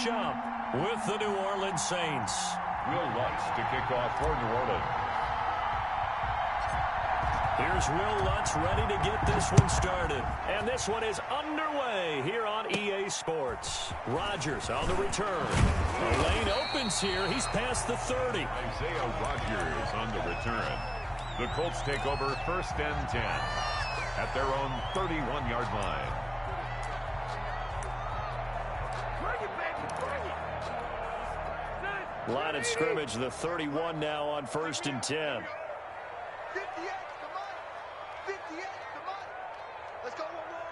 matchup with the New Orleans Saints. Will Lutz to kick off for New Orleans. Here's Will Lutz ready to get this one started. And this one is underway here on EA Sports. Rodgers on the return. The lane opens here. He's past the 30. Isaiah Rodgers on the return. The Colts take over 1st and 10 at their own 31-yard line. Line of scrimmage, the 31 now on 1st and 10. 58 to Mike. 58 to Mike. Let's go, one more.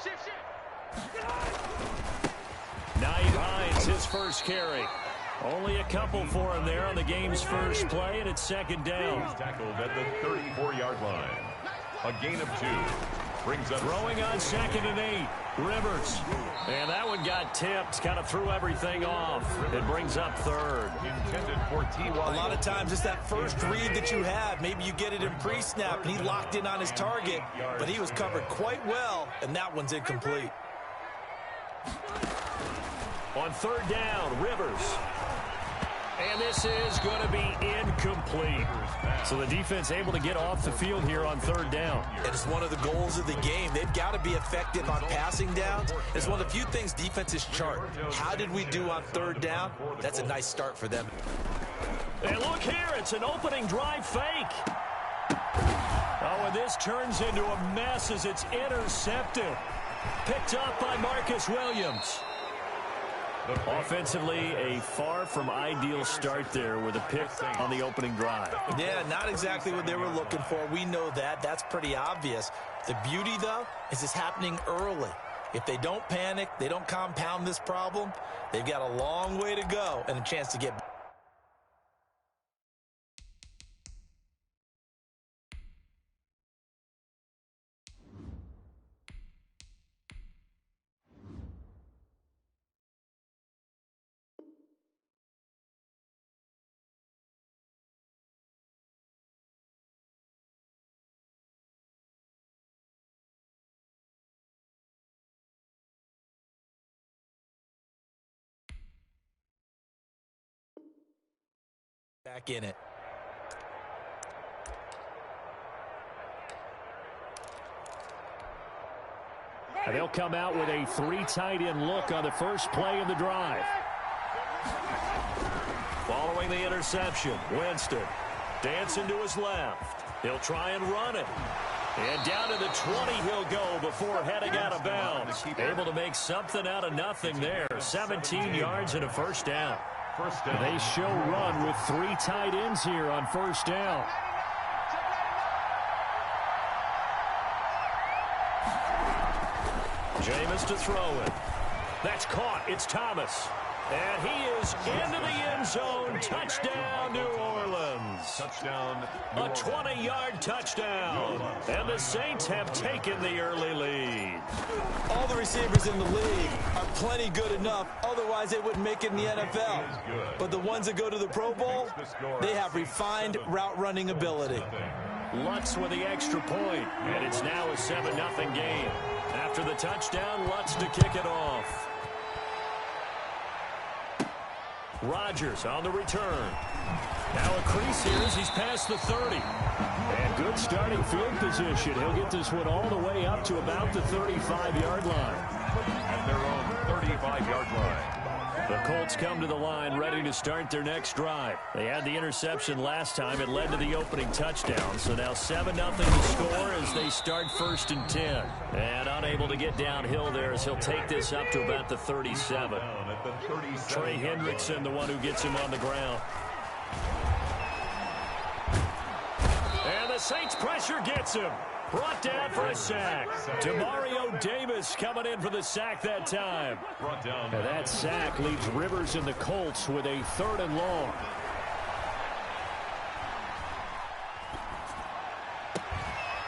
Shift. Nyheim Hines, his first carry. Only a couple for him there on the game's first play, and it's 2nd down. He's tackled at the 34-yard line. A gain of 2. Brings up throwing on 2nd and 8. Rivers. And that one got tipped. Kind of threw everything off. It brings up 3rd. Intended for T.Y. A lot of times it's that first read that you have. Maybe you get it in pre-snap, and he locked in on his target, but he was covered quite well, and that one's incomplete. On 3rd down, Rivers. And this is going to be incomplete. So the defense able to get off the field here on 3rd down. It's one of the goals of the game. They've got to be effective on passing downs. It's one of the few things defenses chart. How did we do on 3rd down? That's a nice start for them. And look here, it's an opening drive fake. Oh, and this turns into a mess as it's intercepted. Picked up by Marcus Williams. Offensively, a far from ideal start there with a pick on the opening drive. Yeah, not exactly what they were looking for. We know that. That's pretty obvious. The beauty, though, is it's happening early. If they don't panic, they don't compound this problem, they've got a long way to go and a chance to get back. In it. And they'll come out with a 3 tight end look on the first play of the drive. Following the interception, Winston dancing to his left. He'll try and run it. And down to the 20 he'll go before heading out of bounds. Able to make something out of nothing there. 17 yards and a 1st down. They show run with 3 tight ends here on 1st down. Jameis to throw it. That's caught. It's Thomas. And he is into the end zone. Touchdown, New Orleans. Touchdown. A 20-yard touchdown. And the Saints have taken the early lead. All the receivers in the league are plenty good enough. Otherwise, they wouldn't make it in the NFL. But the ones that go to the Pro Bowl, they have refined route running ability. Lutz with the extra point. And it's now a 7-0 game. After the touchdown, Lutz to kick it off. Rodgers on the return. Now a crease here as he's past the 30. And good starting field position. He'll get this one all the way up to about the 35-yard line. At their own 35-yard line. The Colts come to the line ready to start their next drive. They had the interception last time. It led to the opening touchdown. So now 7-0 to score as they start 1st and 10. And unable to get downhill there as he'll take this up to about the 37. Trey Hendrickson, the one who gets him on the ground. And the Saints pressure gets him. Brought down for a sack. Demario Davis coming in for the sack that time. And that sack leaves Rivers and the Colts with a 3rd and long.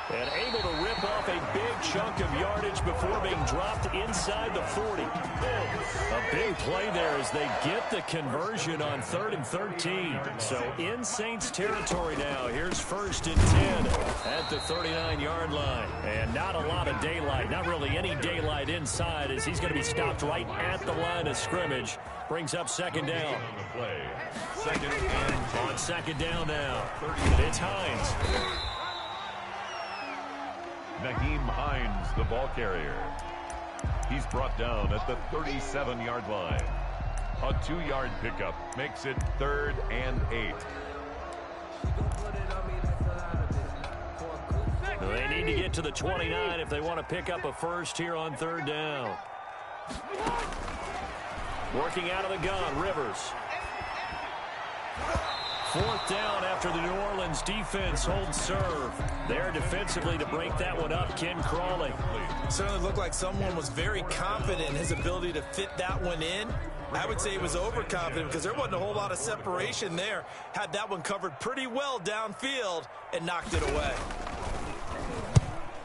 And able to rip off a big good chunk of yardage before being dropped inside the 40. A big play there as they get the conversion on 3rd and 13. So in Saints territory now. Here's 1st and 10 at the 39-yard line. And not a lot of daylight, not really any daylight inside, as he's going to be stopped right at the line of scrimmage. Brings up 2nd down. Second and On 2nd down now. It's Hines. Nyheim Hines, the ball carrier. He's brought down at the 37-yard line. A 2-yard pickup makes it 3rd and 8. They need to get to the 29 if they want to pick up a first here on 3rd down. Working out of the gun, Rivers. 4th down after the New Orleans defense holds serve. There defensively to break that one up, Ken Crawley. Certainly looked like someone was very confident in his ability to fit that one in. I would say he was overconfident because there wasn't a whole lot of separation there. Had that one covered pretty well downfield and knocked it away.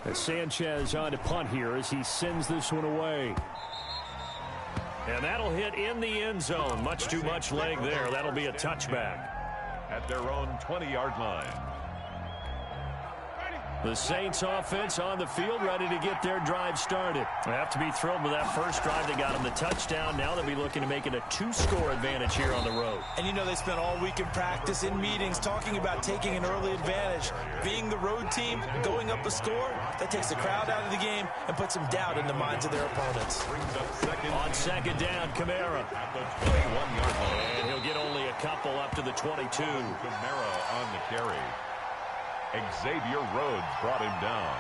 As Sanchez on to punt here as he sends this one away. And that'll hit in the end zone. Much too much leg there. That'll be a touchback. At their own 20-yard line. The Saints offense on the field, ready to get their drive started. They have to be thrilled with that first drive. They got them the touchdown. Now they'll be looking to make it a 2-score advantage here on the road. And you know they spent all week in practice, in meetings, talking about taking an early advantage. Being the road team, going up a score, that takes the crowd out of the game and puts some doubt in the minds of their opponents. On 2nd down, Kamara. At the 21-yard line. And he'll get only a couple up to the 22. Kamara on the carry. Xavier Rhodes brought him down.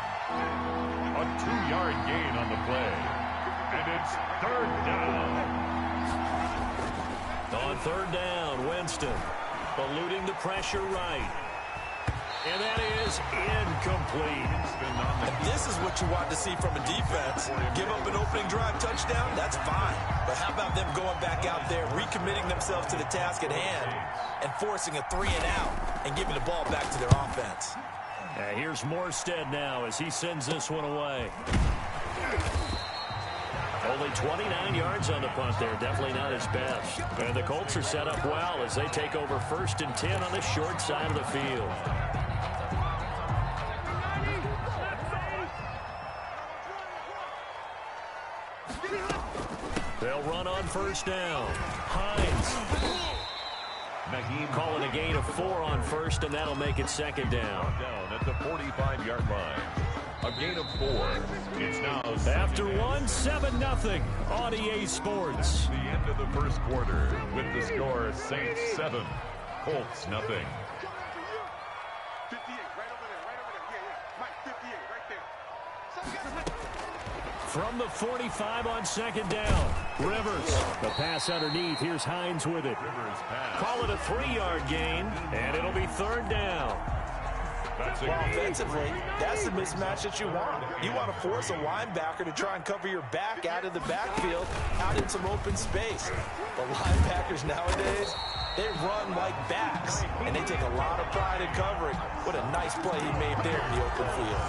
A 2-yard gain on the play. And it's 3rd down. On 3rd down, Winston eluding the pressure right. And that is incomplete. And this is what you want to see from a defense. Give up an opening drive touchdown, that's fine. But how about them going back out there, recommitting themselves to the task at hand, and forcing a 3-and-out and giving the ball back to their offense. Here's Morstead now as he sends this one away. Only 29 yards on the punt there. Definitely not his best. And the Colts are set up well as they take over 1st and 10 on the short side of the field. They'll run on 1st down. Hines. Calling a gain of 4 on 1st, and that'll make it 2nd down. Down at the 45-yard line. A gain of 4. It's now after 1, 7-0 on EA Sports. The end of the first quarter with the score Saints 7, Colts nothing. 58, right over there, yeah. Mike, 58, right there. From the 45 on 2nd down, Rivers. The pass underneath. Here's Hines with it. Rivers pass. Call it a 3-yard gain, and it'll be 3rd down. That's a Well, gain. offensively, that's the mismatch that you want. You want to force a linebacker to try and cover your back out of the backfield, out in some open space. The linebackers nowadays, they run like backs, and they take a lot of pride in covering. What a nice play he made there in the open field.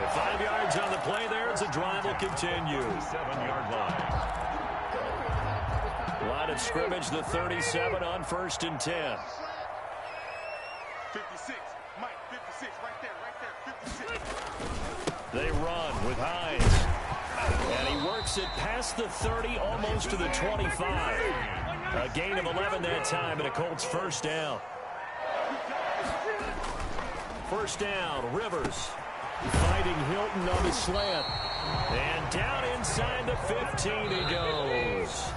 5 yards on the play there as the drive will continue. 7-yard line. Line of scrimmage, the 37 on 1st and 10. 56, Mike, 56, right there, 56. They run with Hines. And he works it past the 30, almost to the 25. A gain of 11 that time, and a Colts 1st down. 1st down, Rivers. Fighting Hilton on the slant. And down inside the 15 he goes.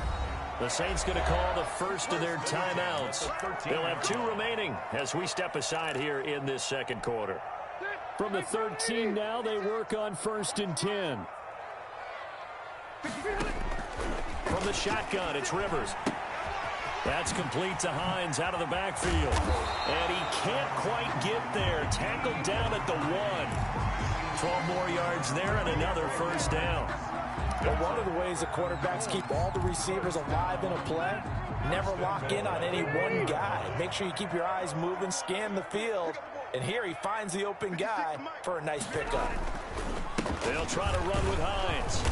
The Saints going to call the first of their timeouts. They'll have 2 remaining as we step aside here in this 2nd quarter. From the 13 now, they work on 1st and 10. From the shotgun, it's Rivers. That's complete to Hines out of the backfield. And he can't quite get there. Tackled down at the 1. 12 more yards there and another 1st down. But one of the ways that quarterbacks keep all the receivers alive in a play, never lock in on any one guy. Make sure you keep your eyes moving, scan the field. And here he finds the open guy for a nice pickup. They'll try to run with Hines.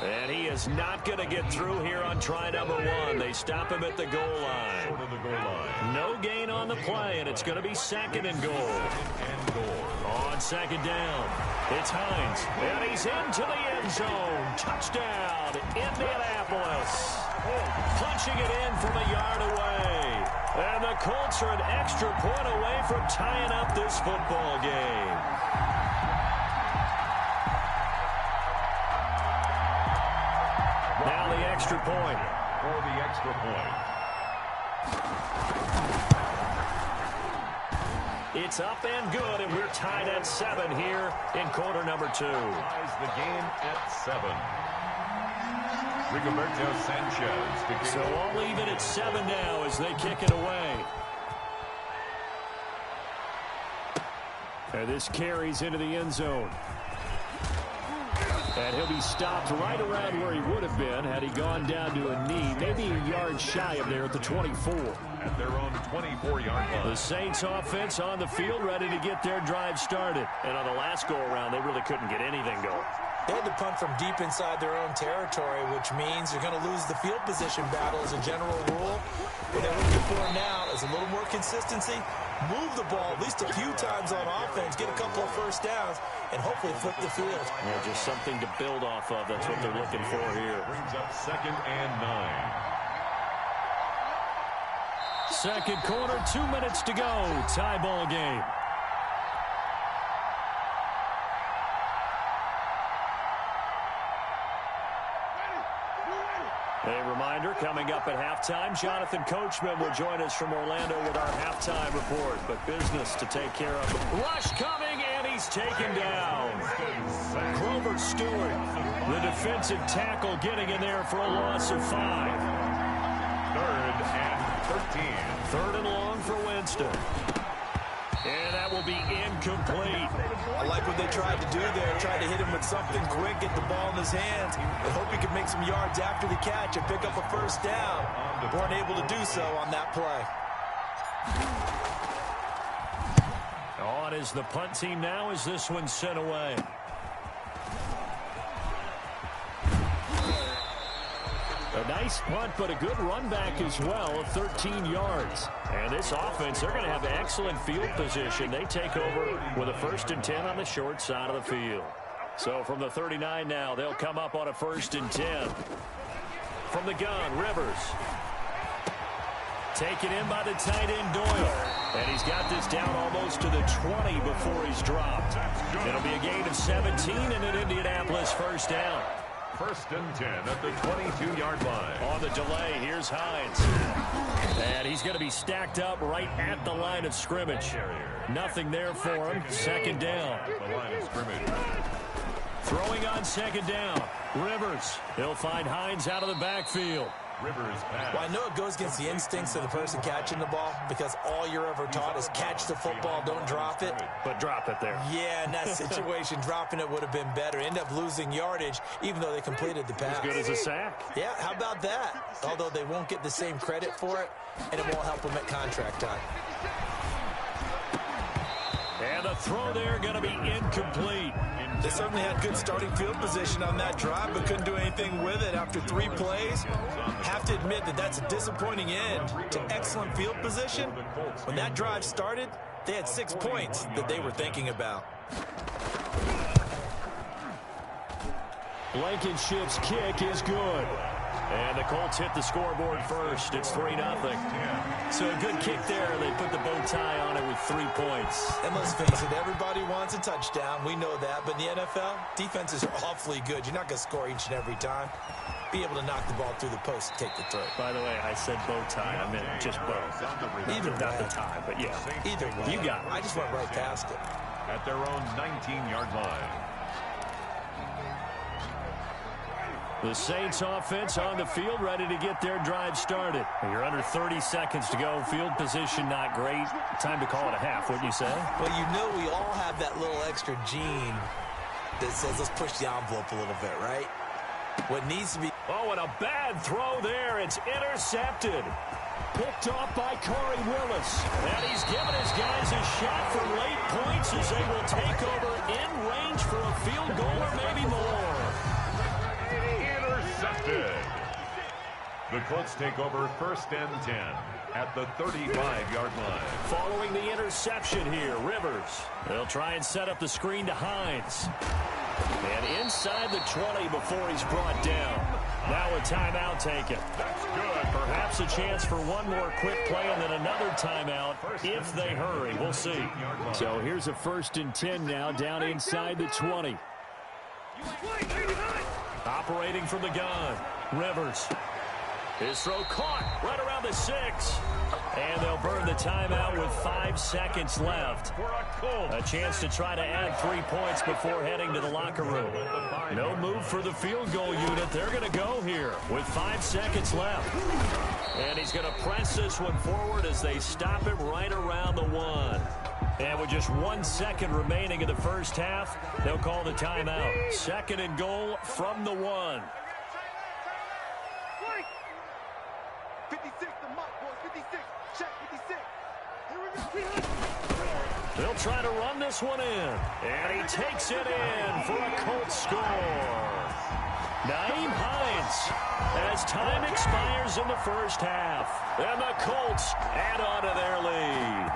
And he is not going to get through here on try number 1. They stop him at the goal line. Short of the goal line. No gain on the play, and it's going to be 2nd and goal. On 2nd down, it's Hines. And he's into the end zone. Touchdown, Indianapolis. Punching it in from a yard away. And the Colts are an extra point away from tying up this football game. Now the extra point. For the extra point. It's up and good, and we're tied at 7 here in quarter number 2. Ties the game at 7. Rigoberto Sanchez. So all even at 7 now as they kick it away. And this carries into the end zone. And he'll be stopped right around where he would have been had he gone down to a knee, maybe a yard shy of there at the 24. At their own 24-yard line. The Saints offense on the field ready to get their drive started. And on the last go-around, they really couldn't get anything going. They had to punt from deep inside their own territory, which means you're going to lose the field position battle as a general rule. What they're looking for now is a little more consistency, move the ball at least a few times on offense, get a couple of first downs, and hopefully flip the field. Yeah, just something to build off of. That's what they're looking for here. Brings up 2nd and 9. Second quarter, 2 minutes to go. Tie ball game. A reminder, coming up at halftime, Jonathan Coachman will join us from Orlando with our halftime report. But business to take care of. Rush coming, and he's taken down. Grover Stewart, the defensive tackle, getting in there for a loss of 5. 3rd and 13. 3rd and long for Winston. And that will be incomplete. I like what they tried to do there. Tried to hit him with something quick, get the ball in his hands, and hope he could make some yards after the catch and pick up a first down. Weren't able to do so on that play. On is the punt team now as this one's sent away. A nice punt, but a good run back as well of 13 yards. And this offense, they're going to have excellent field position. They take over with a 1st and 10 on the short side of the field. So from the 39 now, they'll come up on a 1st and 10. From the gun, Rivers. Taken in by the tight end, Doyle. And he's got this down almost to the 20 before he's dropped. It'll be a gain of 17 and an Indianapolis first down. 1st and 10 at the 22-yard line. On the delay, here's Hines. And he's going to be stacked up right at the line of scrimmage. Nothing there for him. 2nd down. The line of scrimmage. Throwing on 2nd down. Rivers. He'll find Hines out of the backfield. Rivers pass. Well, I know it goes against the instincts of the person catching the ball because all you're ever taught is catch the football, don't drop it. But drop it there. Yeah, in that situation, dropping it would have been better. End up losing yardage, even though they completed the pass. As good as a sack. Yeah, how about that? Although they won't get the same credit for it, and it won't help them at contract time. And the throw there going to be incomplete. They certainly had good starting field position on that drive, but couldn't do anything with it after 3 plays. Have to admit that that's a disappointing end to excellent field position. When that drive started, they had 6 points that they were thinking about. Blankenship's kick is good. And the Colts hit the scoreboard first. It's 3-0. So a good kick there. They put the bow tie on it with 3 points. And let's face it, everybody wants a touchdown. We know that. But in the NFL, defenses are awfully good. You're not going to score each and every time. Be able to knock the ball through the post and take the throw. By the way, I said bow tie. I meant just bow. Either Not way. the tie, but yeah. Either way. You got it. I just went right past it. At their own 19-yard line. The Saints offense on the field ready to get their drive started. You're under 30 seconds to go. Field position not great. Time to call it a half, wouldn't you say? Well, you know we all have that little extra gene that says let's push the envelope a little bit, right? What needs to be Oh, and a bad throw there. It's intercepted. Picked off by Corey Willis. And he's given his guys a shot for late points as they will take over in range for a field goal or maybe more. Intercepted. The Colts take over 1st and 10 at the 35-yard line. Following the interception here, Rivers. They'll try and set up the screen to Hines. And inside the 20 before he's brought down. Now a timeout taken. That's good. Perhaps a chance for one more quick play and then another timeout if they hurry. We'll see. So here's a 1st and 10 now down inside the 20. Operating from the gun. Rivers. His throw caught right around the 6. And they'll burn the timeout with 5 seconds left. A chance to try to add 3 points before heading to the locker room. No move for the field goal unit. They're going to go here with 5 seconds left. And he's going to press this one forward as they stop him right around the 1. And with just 1 second remaining in the first half, they'll call the timeout. 2nd and goal from the 1. 56 to Mike, boys. 56. Check 56. Here we go. They'll try to run this one in. And he takes it in for a Colts score. Nyheim Hines as time expires in the first half. And the Colts add on to their lead.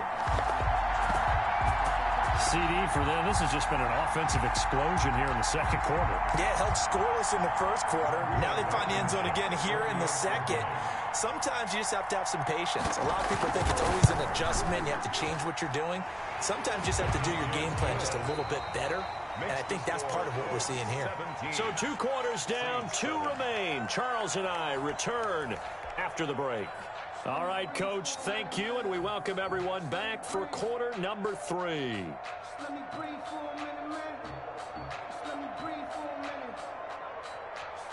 CD for them. This has just been an offensive explosion here in the second quarter. Yeah, held scoreless in the first quarter. Now they find the end zone again here in the second. Sometimes you just have to have some patience. A lot of people think it's always an adjustment. You have to change what you're doing. Sometimes you just have to do your game plan just a little bit better. And I think that's part of what we're seeing here. So 2 quarters down, 2 remain. Charles and I return after the break. All right, Coach, thank you, and we welcome everyone back for quarter number 3. Let me breathe for a minute, man. Let me breathe for a minute.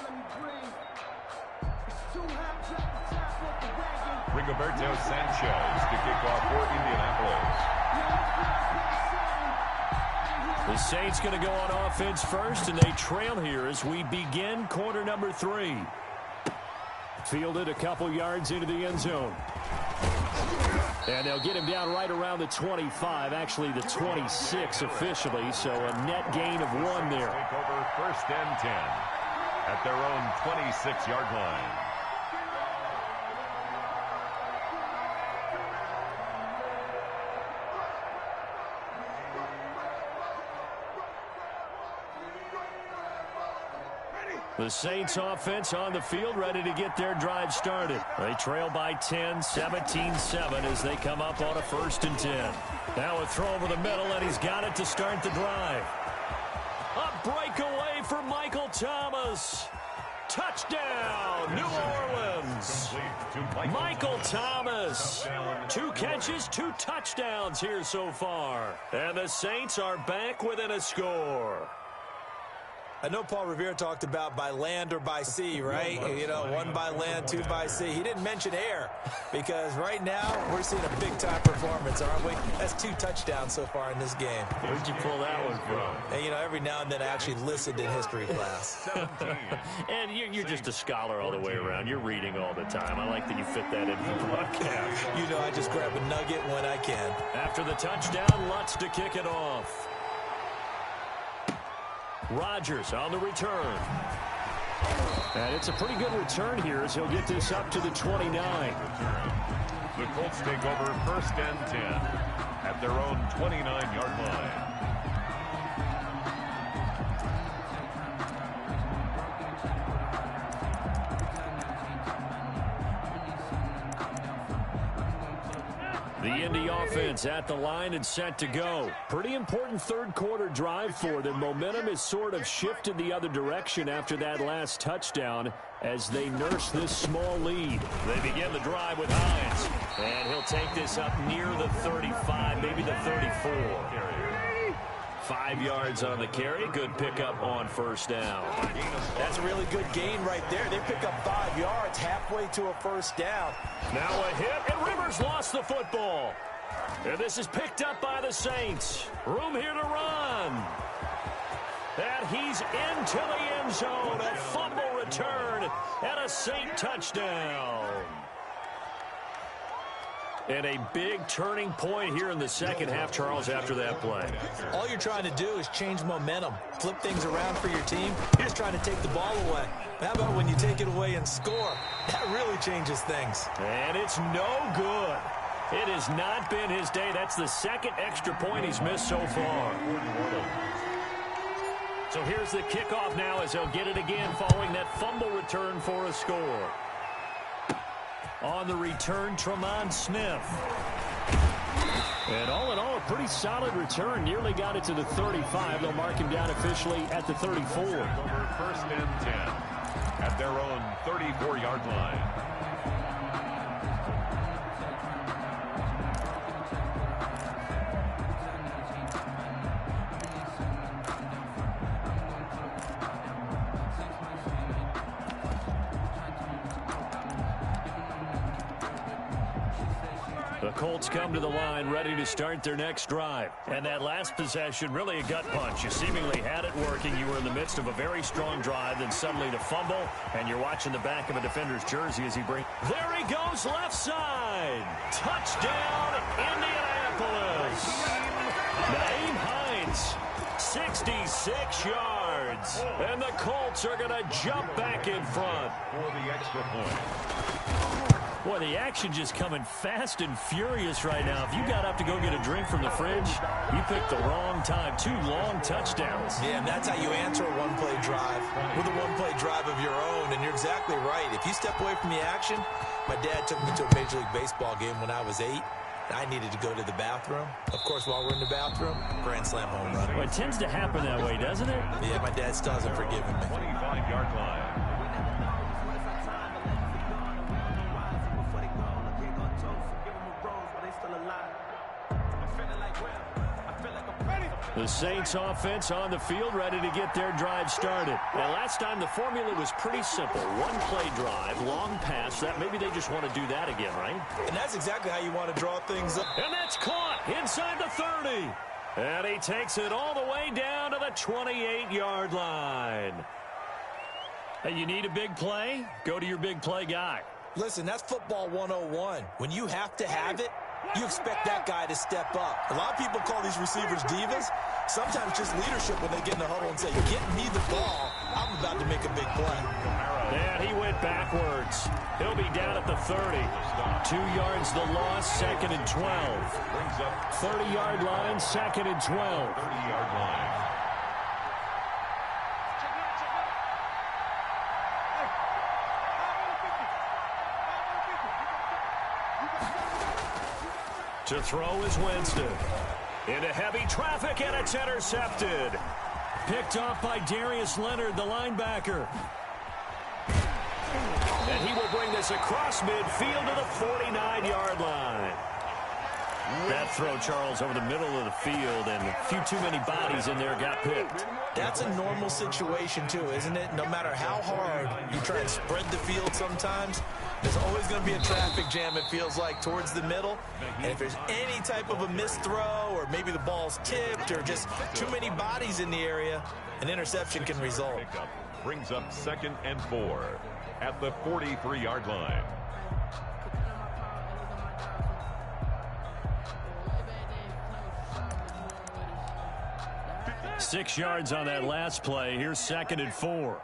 Let me breathe. It's too hot, drop the top off the wagon. Rigoberto Sanchez to kick off for Indianapolis. The Saints going to go on offense first, and they trail here as we begin quarter number 3. Fielded a couple yards into the end zone. And they'll get him down right around the 25, actually the 26 officially, so a net gain of 1 there. Take over 1st and 10 at their own 26-yard line. The Saints offense on the field, ready to get their drive started. They trail by 10, 17-7 as they come up on a 1st and 10. Now a throw over the middle, and he's got it to start the drive. A breakaway for Michael Thomas. Touchdown, New Orleans. Michael Thomas. 2 catches, 2 touchdowns here so far. And the Saints are back within a score. I know Paul Revere talked about by land or by sea, right? You know, 1 by land, 2 by sea. He didn't mention air because right now we're seeing a big-time performance, aren't we? That's 2 touchdowns so far in this game. Where'd you pull that one from? And, you know, every now and then I actually listened in history class. And you're just a scholar all the way around. You're reading all the time. I like that you fit that in the broadcast. You know, I just grab a nugget when I can. After the touchdown, Lutz to kick it off. Rodgers on the return. And it's a pretty good return here as he'll get this up to the 29. The Colts take over 1st and 10 at their own 29-yard line. The Indy offense at the line and set to go. Pretty important 3rd quarter drive for them. Momentum has sort of shifted the other direction after that last touchdown as they nurse this small lead. They begin the drive with Hines. And he'll take this up near the 35, maybe the 34. 5 yards on the carry. Good pickup on 1st down. That's a really good gain right there. They pick up 5 yards halfway to a 1st down. Now a hit, and Rivers lost the football. And this is picked up by the Saints. Room here to run. And he's into the end zone. A fumble return and a Saint touchdown. And a big turning point here in the second half, Charles, after that play. All you're trying to do is change momentum, flip things around for your team. You're just trying to take the ball away. But how about when you take it away and score? That really changes things. And it's no good. It has not been his day. That's the second extra point he's missed so far. So here's the kickoff now as he'll get it again following that fumble return for a score. On the return, Tremont Smith. And all in all, a pretty solid return. Nearly got it to the 35. They'll mark him down officially at the 34. Over first and 10 at their own 34-yard line. The Colts come to the line ready to start their next drive. And that last possession, really a gut punch. You seemingly had it working. You were in the midst of a very strong drive, then suddenly to fumble, and you're watching the back of a defender's jersey as he brings... There he goes, left side. Touchdown, Indianapolis. Naeem Hines, 66 yards. And the Colts are going to jump back in front. For the extra point. Boy, the action just coming fast and furious right now. If you got up to go get a drink from the fridge, you picked the wrong time. 2 long touchdowns. Yeah, and that's how you answer a one-play drive with a one-play drive of your own. And you're exactly right. If you step away from the action, my dad took me to a Major League Baseball game when I was 8. I needed to go to the bathroom. Of course, while we're in the bathroom, grand slam home run. Well, it tends to happen that way, doesn't it? Yeah, my dad still hasn't forgiven me. 25-yard line. The Saints offense on the field ready to get their drive started. And last time the formula was pretty simple. One-play drive, long pass. That maybe they just want to do that again, right? And that's exactly how you want to draw things up. And that's caught inside the 30. And he takes it all the way down to the 28-yard line. Hey, you need a big play? Go to your big play guy. Listen, that's football 101. When you have to have it, you expect that guy to step up. A lot of people call these receivers divas. Sometimes just leadership when they get in the huddle and say, get me the ball. I'm about to make a big play. And he went backwards. He'll be down at the 30. 2 yards the loss, 2nd and 12. 30-yard line, 2nd and 12. 30-yard line. To throw is Winston. Into heavy traffic, and it's intercepted. Picked off by Darius Leonard, the linebacker. And he will bring this across midfield to the 49-yard line. That throw, Charles, over the middle of the field, and a few too many bodies in there got picked. That's a normal situation, too, isn't it? No matter how hard you try and spread the field sometimes, there's always going to be a traffic jam, it feels like, towards the middle. And if there's any type of a missed throw, or maybe the ball's tipped, or just too many bodies in the area, an interception can result. Pickup brings up 2nd and 4 at the 43-yard line. Six yards on that last play. Here's 2nd and 4.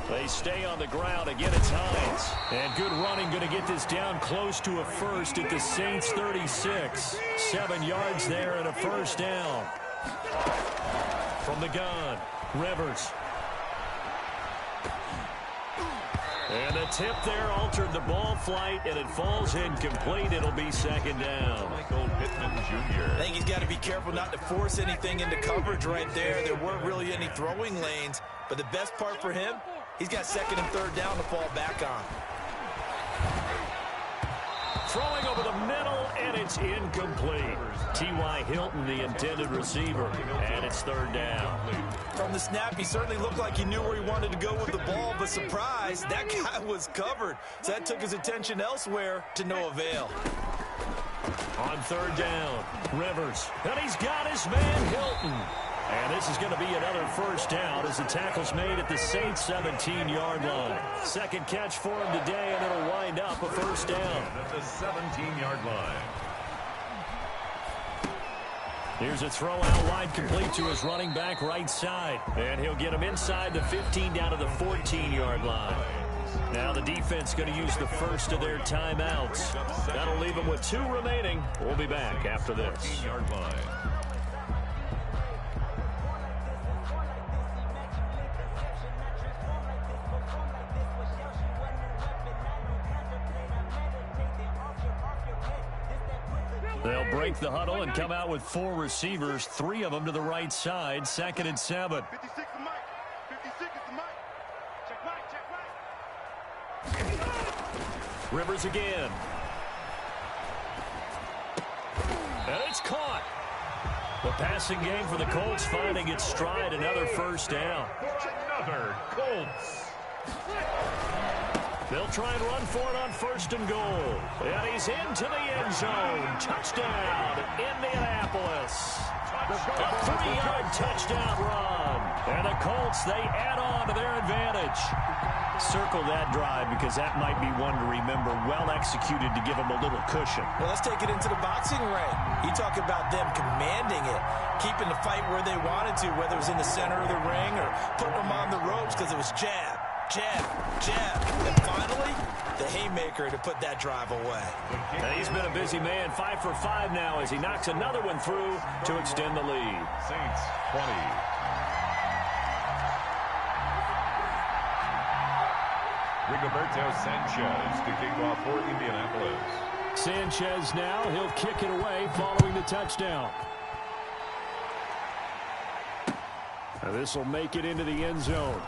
They stay on the ground. Again, it's Hines. And good running, going to get this down close to a first at the Saints 36. 7 yards there and a first down. From the gun, Rivers. And the tip there altered the ball flight, and it falls incomplete. It'll be 2nd down. Michael Pittman Jr. I think he's got to be careful not to force anything into coverage right there. There weren't really any throwing lanes, but the best part for him, he's got 2nd and 3rd down to fall back on. Throwing over the middle, and it's incomplete. T.Y. Hilton, the intended receiver, and it's 3rd down. From the snap, he certainly looked like he knew where he wanted to go with the ball, but surprise, that guy was covered. So that took his attention elsewhere to no avail. On 3rd down, Rivers, and he's got his man Hilton. And this is going to be another first down as the tackle's made at the Saints 17-yard line. Second catch for him today, and it'll wind up a first down. At the 17-yard line. Here's a throw out wide, complete to his running back right side. And he'll get him inside the 15 down to the 14-yard line. Now the defense going to use the first of their timeouts. That'll leave them with 2 remaining. We'll be back after this. 14-yard line. They'll break the huddle and come out with 4 receivers, 3 of them to the right side. 2nd and 7. 56 is Mike. 56 is the Mike. Check Mike. Check Mike. Rivers again. And it's caught. The passing game for the Colts finding its stride. Another first down. Another Colts. They'll try and run for it on 1st and goal. And he's into the end zone. Touchdown, Indianapolis. A 3-yard touchdown run. And the Colts, they add on to their advantage. Circle that drive because that might be one to remember. Well executed to give them a little cushion. Well, let's take it into the boxing ring. You talk about them commanding it, keeping the fight where they wanted to, whether it was in the center of the ring or putting them on the ropes because it was jab, jab, jab. And finally, the haymaker to put that drive away. And he's been a busy man, 5 for 5 now as he knocks another one through to extend the lead. Saints 20. Rigoberto Sanchez to kick off for Indianapolis. Sanchez now, he'll kick it away following the touchdown. This will make it into the end zone.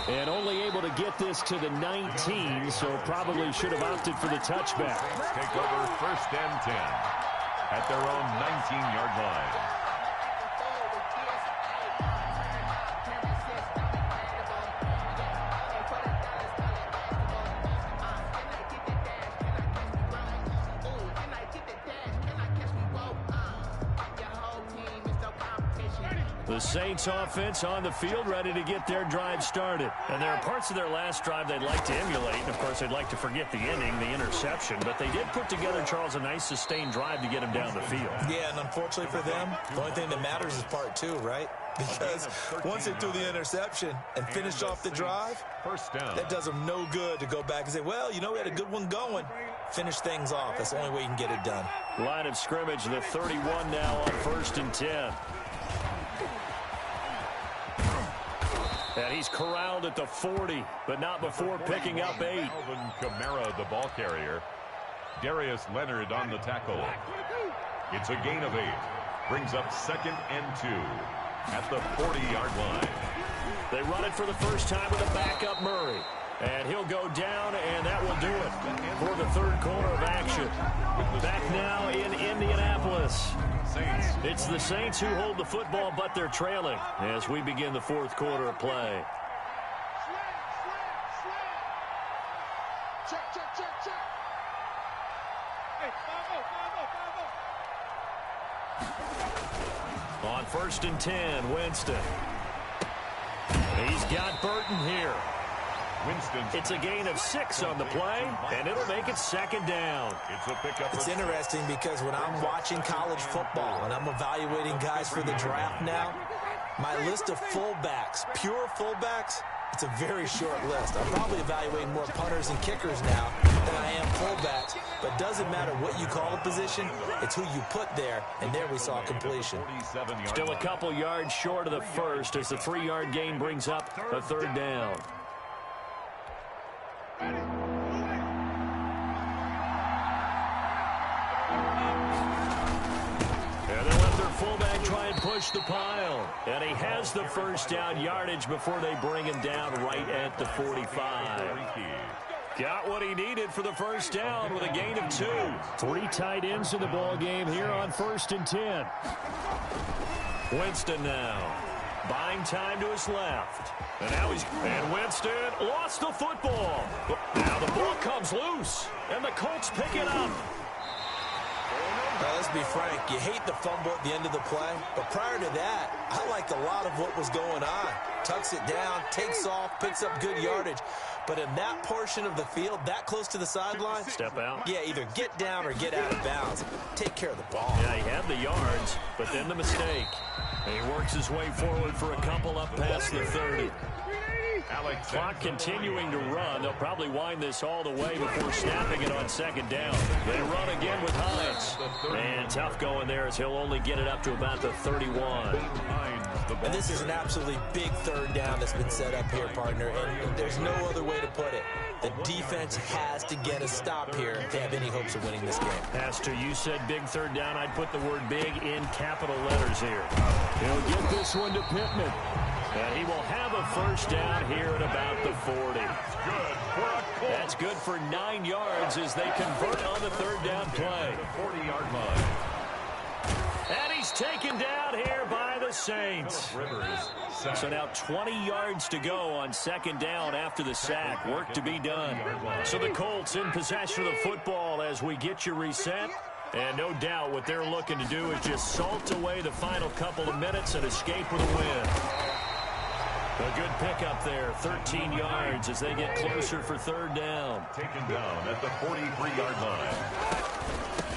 And only able to get this to the 19, so probably should have opted for the touchback. Take over 1st and 10 at their own 19-yard line. The Saints offense on the field ready to get their drive started. And there are parts of their last drive they'd like to emulate. And, of course, they'd like to forget the inning, the interception. But they did put together, Charles, a nice sustained drive to get him down the field. Yeah, and unfortunately for them, the only thing that matters is part 2, right? Because once they threw the interception and finished off the drive, First down. that does them no good to go back and say, well, you know, we had a good one going. Finish things off. That's the only way you can get it done. Line of scrimmage, the 31 now on 1st and 10. And he's corralled at the 40, but not before picking up 8. Alvin Kamara, the ball carrier. Darius Leonard on the tackle. It's a gain of 8. Brings up 2nd and 2 at the 40-yard line. They run it for the first time with a backup Murray. And he'll go down, and that will do it for the 3rd quarter of action. Back now in Indianapolis. Saints. It's the Saints who hold the football, but they're trailing as we begin the 4th quarter of play. Check, check, check, check. Hey, 5-0, 5-0, 5-0. On 1st and 10, Winston. He's got Burton here. Winston's. It's a gain of 6 on the play, and it'll make it 2nd down. It's a pickup. It's interesting because when I'm watching college football and I'm evaluating guys for the draft now, my list of fullbacks, pure fullbacks, it's a very short list. I'm probably evaluating more punters and kickers now than I am fullbacks. But it doesn't matter what you call a position, it's who you put there. And there we saw completion. Still a couple yards short of the first as the 3-yard gain brings up a 3rd down. Ready? And they'll let their fullback try and push the pile. And he has the first down yardage before they bring him down right at the 45. Got what he needed for the first down with a gain of 2. 3 tight ends in the ball game here on 1st and 10. Winston now. Buying time to his left. And now and Winston lost the football. Now the ball comes loose. And the Colts pick it up. Now, let's be frank, you hate the fumble at the end of the play, but prior to that, I liked a lot of what was going on. Tucks it down, takes off, picks up good yardage. But in that portion of the field, that close to the sideline, step out. Yeah, either get down or get out of bounds. Take care of the ball. Yeah, he had the yards, but then the mistake. And he works his way forward for a couple up past the 30. Clock continuing to run. They'll probably wind this all the way before snapping it on second down. They run again with Hines. And tough going there as he'll only get it up to about the 31. And this is an absolutely big third down that's been set up here, partner. And there's no other way to put it. The defense has to get a stop here if they have any hopes of winning this game. Pastor, you said big third down. I'd put the word big in capital letters here. He'll get this one to Pittman. And he will have a first down here at about the 40. That's good for 9 yards as they convert on the third down play. 40-yard line. And he's taken down here by the Saints. So now 20 yards to go on second down after the sack. Work to be done. So the Colts in possession of the football as we get you reset. And no doubt what they're looking to do is just salt away the final couple of minutes and escape with a win. A good pickup there, 13 yards as they get closer for third down. Taken down at the 43-yard line.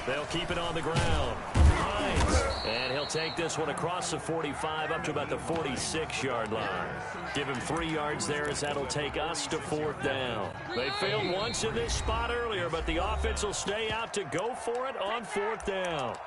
They'll keep it on the ground. Hines. And he'll take this one across the 45 up to about the 46-yard line. Give him 3 yards there as that'll take us to fourth down. They failed once in this spot earlier, but the offense will stay out to go for it on fourth down.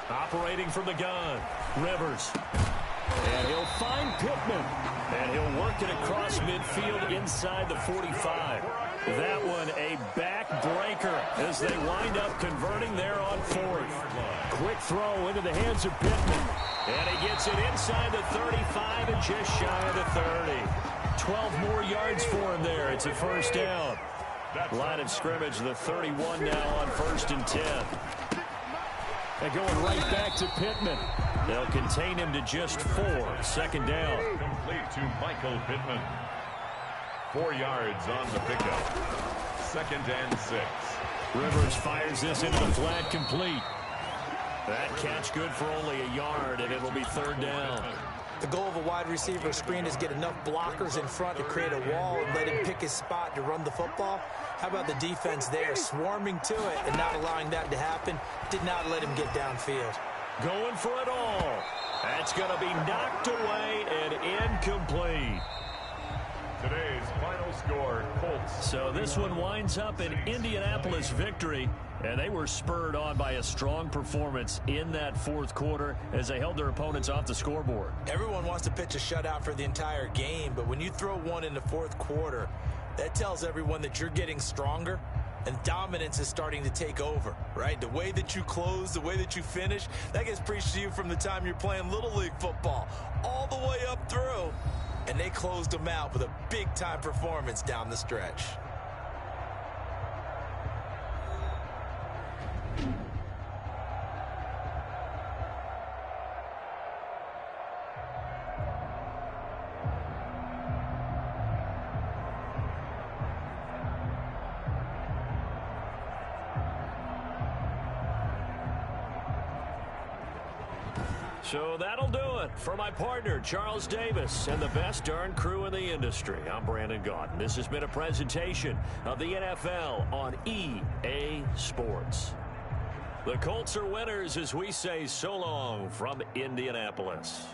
Operating from the gun, Rivers. And he'll find Pittman. And he'll work it across midfield inside the 45. That one a backbreaker as they wind up converting there on fourth. Quick throw into the hands of Pittman. And he gets it inside the 35 and just shy of the 30. 12 more yards for him there. It's a first down. Line of scrimmage, the 31 now on 1st and 10. And going right back to Pittman. They'll contain him to just 4. Second down. Complete to Michael Pittman. 4 yards on the pickup. 2nd and 6. Rivers fires this into the flat, complete. That catch good for only a yard, and it'll be third down. The goal of a wide receiver screen is get enough blockers in front to create a wall and let him pick his spot to run the football. How about the defense there, swarming to it and not allowing that to happen? Did not let him get downfield. Going for it all. That's going to be knocked away and incomplete. Today's final score, Colts. So this one winds up an Indianapolis victory, and they were spurred on by a strong performance in that fourth quarter as they held their opponents off the scoreboard. Everyone wants to pitch a shutout for the entire game, but when you throw one in the fourth quarter, that tells everyone that you're getting stronger and dominance is starting to take over, right? The way that you close, the way that you finish, that gets preached to you from the time you're playing Little League football all the way up through. And they closed them out with a big-time performance down the stretch. So that'll do it for my partner, Charles Davis, and the best darn crew in the industry. I'm Brandon Gaudin. This has been a presentation of the NFL on EA Sports. The Colts are winners as we say so long from Indianapolis.